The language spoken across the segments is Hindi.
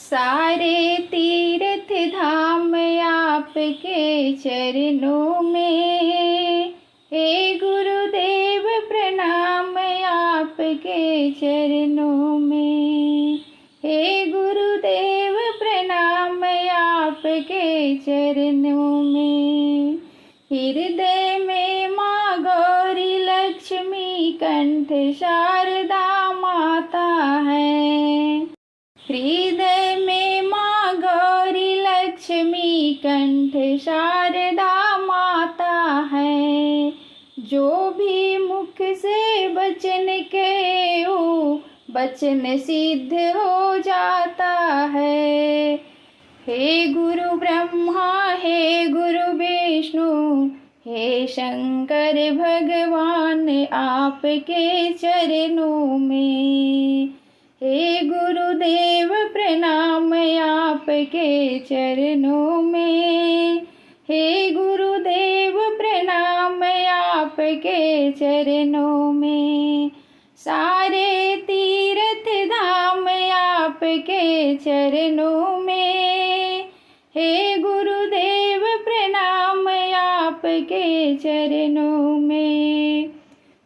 सारे तीर्थ धाम आपके चरणों में, हे गुरुदेव प्रणाम आपके चरणों में, हे गुरुदेव प्रणाम आपके चरणों में। हृदय में माँ गौरी लक्ष्मी कंठ शारदा माता है। हृदय में माँ गौरी लक्ष्मी कंठ शारदा माता है। जो भी मुख से वचन कहे वचन सिद्ध हो जाता है। हे गुरु ब्रह्मा हे गुरु विष्णु हे शंकर भगवान आपके चरणों में, हे गुरुदेव प्रणाम आपके चरणों में, हे गुरुदेव प्रणाम आपके चरणों में। सारे तीर्थ धाम आपके चरणों में, हे गुरुदेव प्रणाम आपके चरणों में,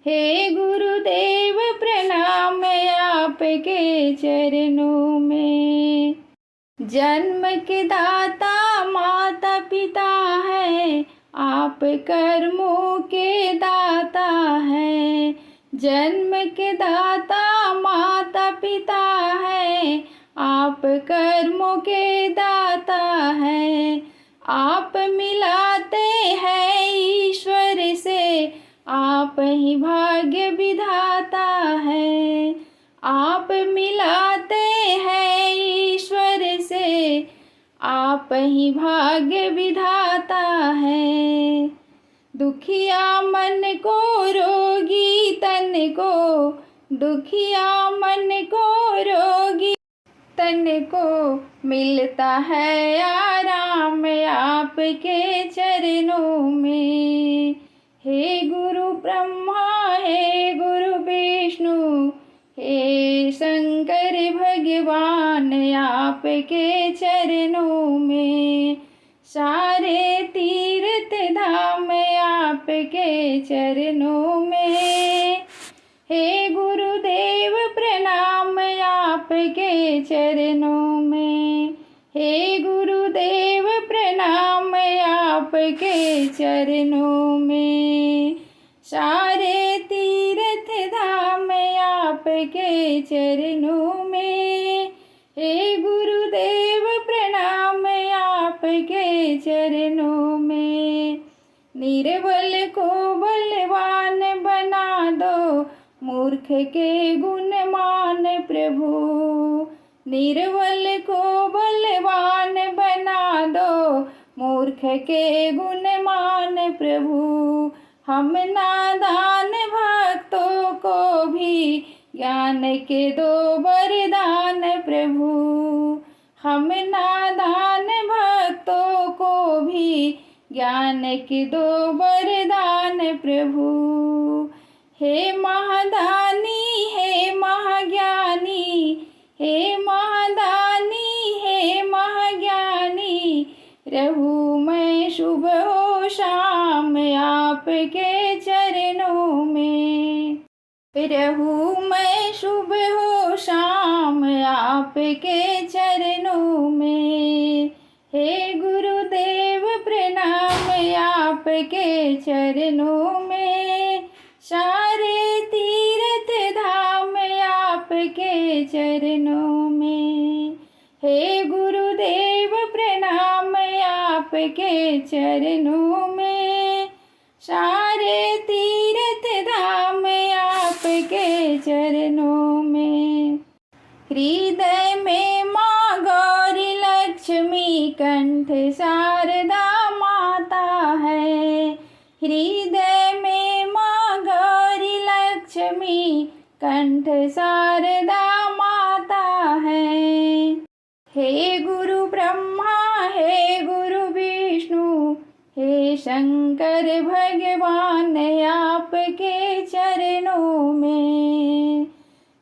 हे गुरुदेव प्रणाम आपके चरणों में। जन्म के दाता माता पिता है, आप कर्मों के दाता है। जन्म के दाता माता पिता है, आप कर्मों के दाता है। आप मिलाते हैं ईश्वर से, आप ही भाग्य विधाता है। आप मिलाते हैं ईश्वर से, आप ही भाग्य विधाता है। दुखिया मन को रोगी तन को, दुखिया मन को रोगी तन को मिलता है आराम आपके चरणों में। हे गुरु ब्रह्मा हे गुरु विष्णु हे शंकर भगवान आपके चरणों में। सारे तीर्थ धाम आपके चरणों में, हे गुरुदेव प्रणाम आपके चरणों में, हे गुरुदेव प्रणाम आपके चरणों में। सारे तीर्थ धाम आपके चरणों में, हे गुरुदेव प्रणाम आपके चरणों में। निर्बल को बलवान बना दो, मूर्ख के गुणमान प्रभु। निर्बल को बलवान बना दो, मूर्ख के गुणमान प्रभु। हम नादान भक्तों को भी ज्ञान के दो वरदान प्रभु। हम नादान भक्तों को भी ज्ञान के दो वरदान प्रभु। हे महादानी हे महाज्ञानी, हे महादानी हे महाज्ञानी, रहूं मैं शुभ हो शाम आपके चरणों में। रहूं मैं शुभ हो शाम आपके चरणों में। हे गुरुदेव प्रणाम आपके चरणों में। सारे तीर्थ धाम आपके चरणों में, हे गुरुदेव प्रणाम आपके चरणों में। सारे तीर्थ धाम आपके चरणों में। हृदय में माँ गौरी लक्ष्मी कंठ शारदा माता है। हृदय में माँ गौरी लक्ष्मी कंठ शारदा माता है। हे गुरु ब्रह्मा हे गुरु विष्णु हे शंकर भगवान आपके चरणों में।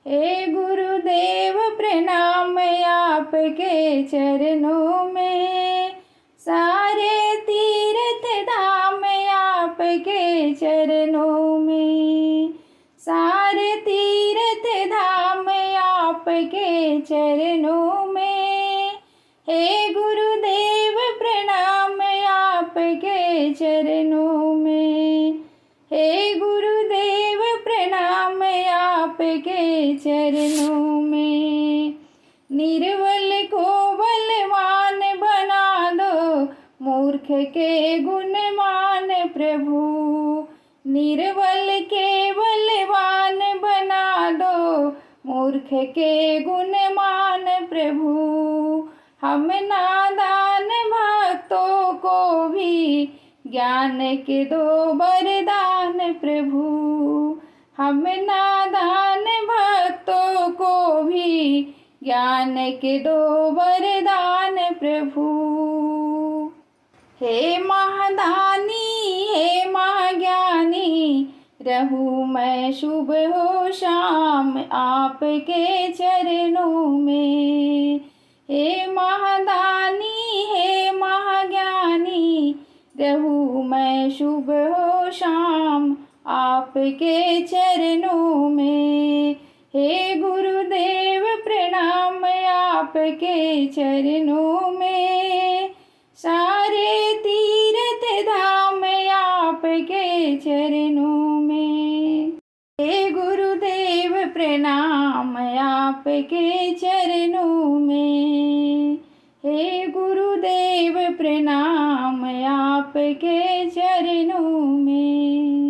हे गुरुदेव प्रणाम आप आपके चरणों में, सारे तीर्थ धाम आपके चरणों में, सारे तीर्थ धाम आपके चरणों में। हे गुरुदेव प्रणाम आपके चरणों में, हे गुरुदेव प्रणाम आपके चरणों में। निर्बल को बलवान बना दो, मूर्ख के गुणमान प्रभु। निर्बल के बलवान बना दो, मूर्ख के गुणमान प्रभु। हम नादान भक्तों को भी ज्ञान के दो वरदान प्रभु। हम नादान भक्तों को भी ज्ञान के दो वरदान प्रभु। हे महादानी हे महाज्ञानी, रहूं मैं शुभ हो शाम आपके चरणों में। हे महादानी हे महाज्ञानी, रहूं मैं शुभ हो शाम आपके चरणों में। हे गुरुदेव प्रणाम आपके चरणों में, सारे तीर्थ धाम आपके चरणों में। हे गुरुदेव प्रणाम आपके चरणों में, हे गुरुदेव प्रणाम आपके चरणों में।